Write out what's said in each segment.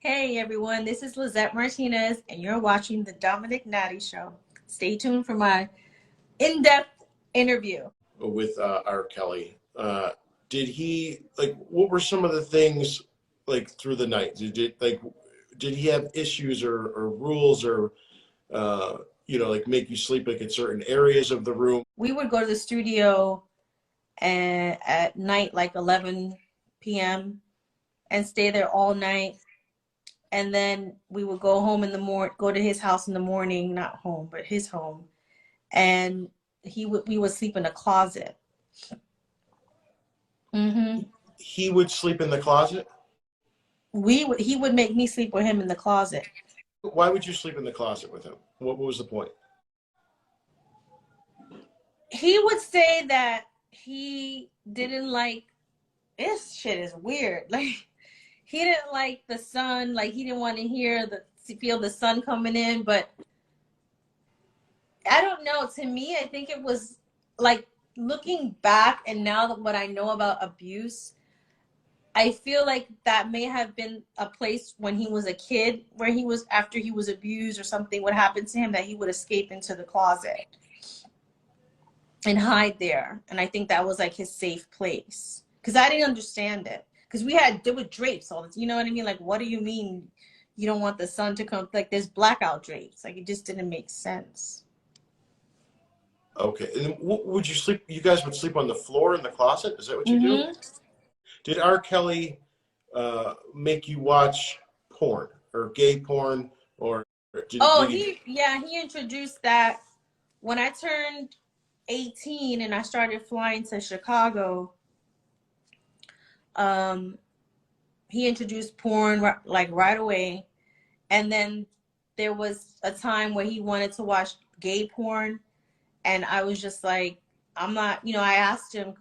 Hey everyone, this is Lizette Martinez, and you're watching the Dominick Natty Show. Stay tuned for my in-depth interview with R. Kelly. Did he What were some of the things through the night? Did he have issues or rules or make you sleep in certain areas of the room? We would go to the studio at night, like 11 p.m., and stay there all night. And then we would go home in the morning, go to his house in the morning, not home, but his home. And we would sleep in a closet. He would sleep in the closet? He would make me sleep with him in the closet. Why would you sleep in the closet with him? What was the point? He would say that he didn't like, this shit is weird. Like, he didn't like the sun. Like, he didn't want to feel the sun coming in. But I don't know. To me, I think it was like, looking back and now that what I know about abuse, I feel like that may have been a place when he was a kid where after he was abused or something would happen to him, that he would escape into the closet and hide there. And I think that was like his safe place, because I didn't understand it, because there were drapes all this, you know what I mean? Like, what do you mean you don't want the sun to come? Like, there's blackout drapes. Like, it just didn't make sense. Okay. And would you sleep? You guys would sleep on the floor in the closet? Is that what you do? Did R. Kelly make you watch porn or gay porn, or he introduced that when I turned 18 and I started flying to Chicago. He introduced porn like right away, and then there was a time where he wanted to watch gay porn, and I was just like, I'm not, I asked him,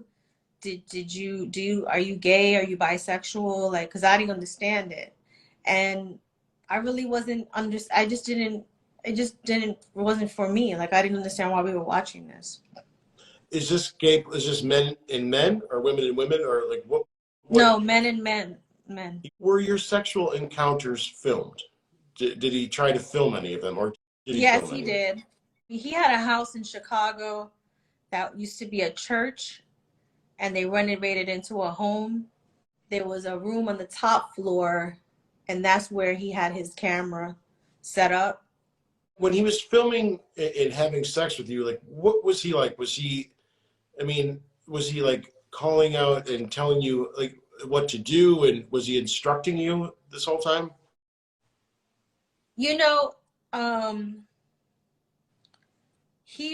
are you gay? Are you bisexual? Like, because I didn't understand it. And I really wasn't it wasn't for me. Like, I didn't understand why we were watching this. Is this gay? Is this men and men, or women and women, or like what? No, men and men. Were your sexual encounters filmed? Did he try to film any of them, or did he? Yes, he did. He had a house in Chicago that used to be a church, and they renovated into a home. There was a room on the top floor, and that's where he had his camera set up. When he was filming and having sex with you, like, what was he like? Was he like calling out and telling you like what to do, and was he instructing you this whole time? He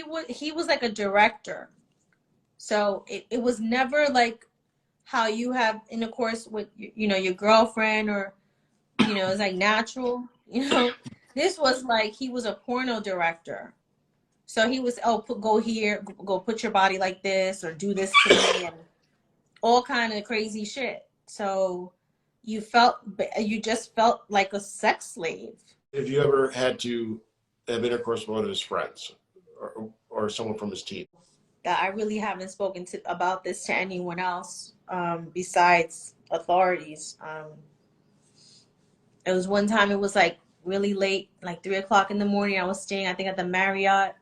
was like a director. So it was never like how you have intercourse with, your girlfriend, or, it's like natural, This was like, he was a porno director. So he was, go here, go put your body like this, or do this to me, and all kind of crazy shit. So you just felt like a sex slave. Have you ever had to have intercourse with one of his friends or someone from his team? I really haven't spoken about this to anyone else besides authorities. It was one time, it was like really late, like 3 o'clock in the morning. I was staying, I think, at the Marriott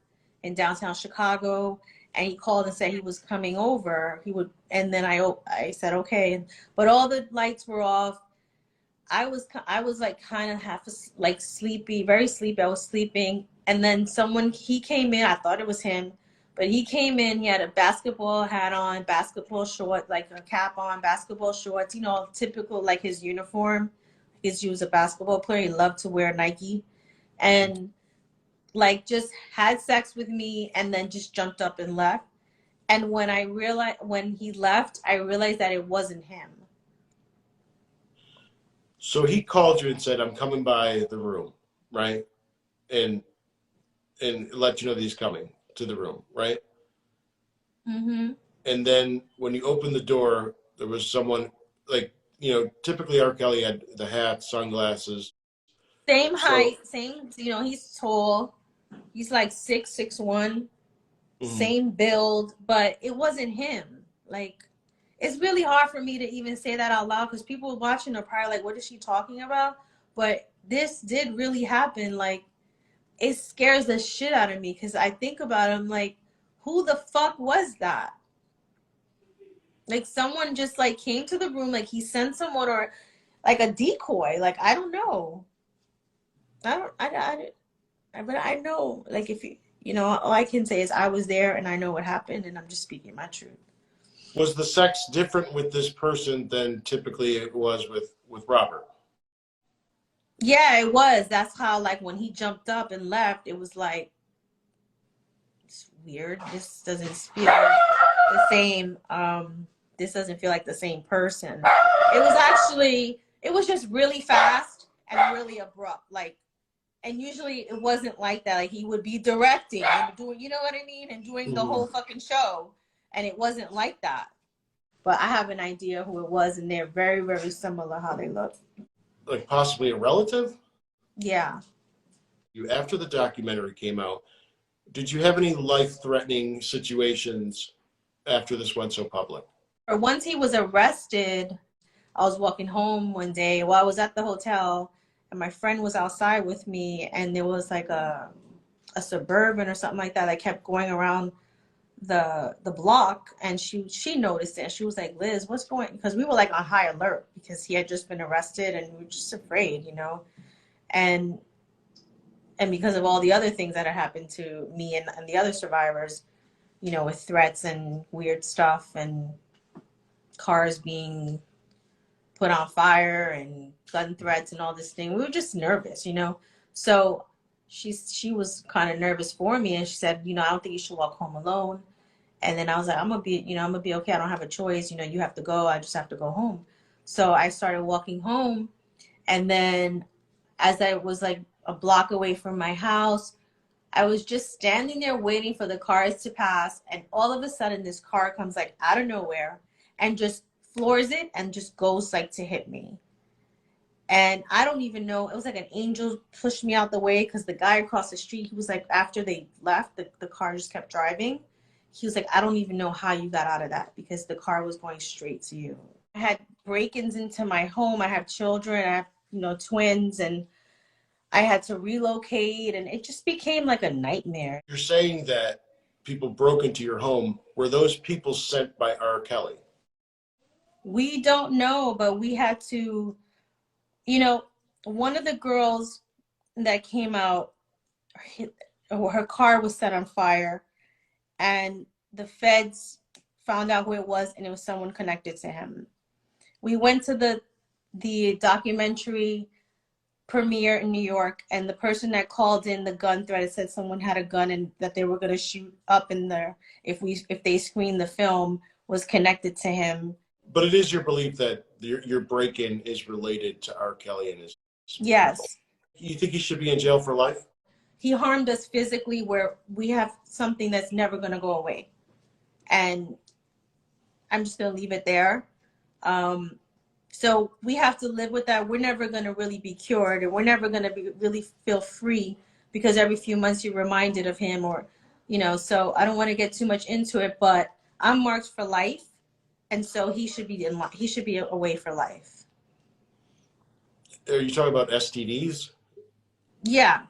in downtown Chicago, and he called and said he was coming over. And then I said, okay, but all the lights were off. I was like kind of like sleepy, very sleepy. I was sleeping, and then he came in. I thought it was him. But he came in, he had a basketball hat on, basketball shorts, like a cap on, basketball shorts, typical, like his uniform. Because he was a basketball player. He loved to wear Nike. And like just had sex with me, and then just jumped up and left. And when he left, I realized that it wasn't him. So he called you and said, I'm coming by the room, right? And let you know that he's coming to the room, right? And then when you opened the door, there was someone, like, typically R. Kelly had the hat, sunglasses. Same height, he's tall. He's like 6'1", same build, but it wasn't him. Like, it's really hard for me to even say that out loud, because people watching are probably like, what is she talking about? But this did really happen. Like, it scares the shit out of me because I think about it, I'm like, who the fuck was that? Like, someone just like came to the room, like he sent someone, or like a decoy. Like, I don't know. But I know, like, if you know, all I can say is I was there and I know what happened, and I'm just speaking my truth. Was the sex different with this person than typically it was with Robert? Yeah, it was. That's how, like, when he jumped up and left, it was like, it's weird. This doesn't feel the same. This doesn't feel like the same person. It was just really fast and really abrupt. Like, and usually it wasn't like that. Like, he would be directing and doing, you know what I mean, and doing the whole fucking show, and it wasn't like that. But I have an idea who it was, and they're very, very similar how they look. Like possibly a relative? Yeah. After the documentary came out, did you have any life-threatening situations after this went so public? Or once he was arrested, I was walking home one day. Well, I was at the hotel, and my friend was outside with me, and there was like a Suburban or something like that. I kept going around the block, and she noticed it. She was like, Liz, what's going, because we were like on high alert because he had just been arrested, and we were just afraid, you know, and because of all the other things that had happened to me and the other survivors, you know, with threats and weird stuff and cars being put on fire and gun threats and all this thing. We were just nervous, you know. So she was kind of nervous for me, and she said, you know, I don't think you should walk home alone. And then I was like, I'm gonna be okay. I don't have a choice. You know, you have to go. I just have to go home. So I started walking home, and then as I was like a block away from my house, I was just standing there waiting for the cars to pass, and all of a sudden this car comes like out of nowhere and just floors it and just goes like to hit me. And I don't even know, it was like an angel pushed me out the way, because the guy across the street, he was like, after they left, the car just kept driving. He was like, I don't even know how you got out of that, because the car was going straight to you. I had break-ins into my home. I have children. I have, you know, twins, and I had to relocate, and it just became like a nightmare. You're saying that people broke into your home. Were those people sent by R. Kelly? We don't know, but we had to, you know, one of the girls that came out, her car was set on fire, and the feds found out who it was, and it was someone connected to him. We went to the documentary premiere in New York, and the person that called in the gun threat said someone had a gun and that they were going to shoot up in there if they screened the film, was connected to him. But it is your belief that your break-in is related to R. Kelly and his... Yes. You think he should be in jail for life? He harmed us physically, where we have something that's never going to go away. And I'm just going to leave it there. So we have to live with that. We're never going to really be cured, and we're never going to really feel free, because every few months you're reminded of him, or, you know, so I don't want to get too much into it, but I'm marked for life. And so he should be away for life. Are you talking about STDs? Yeah.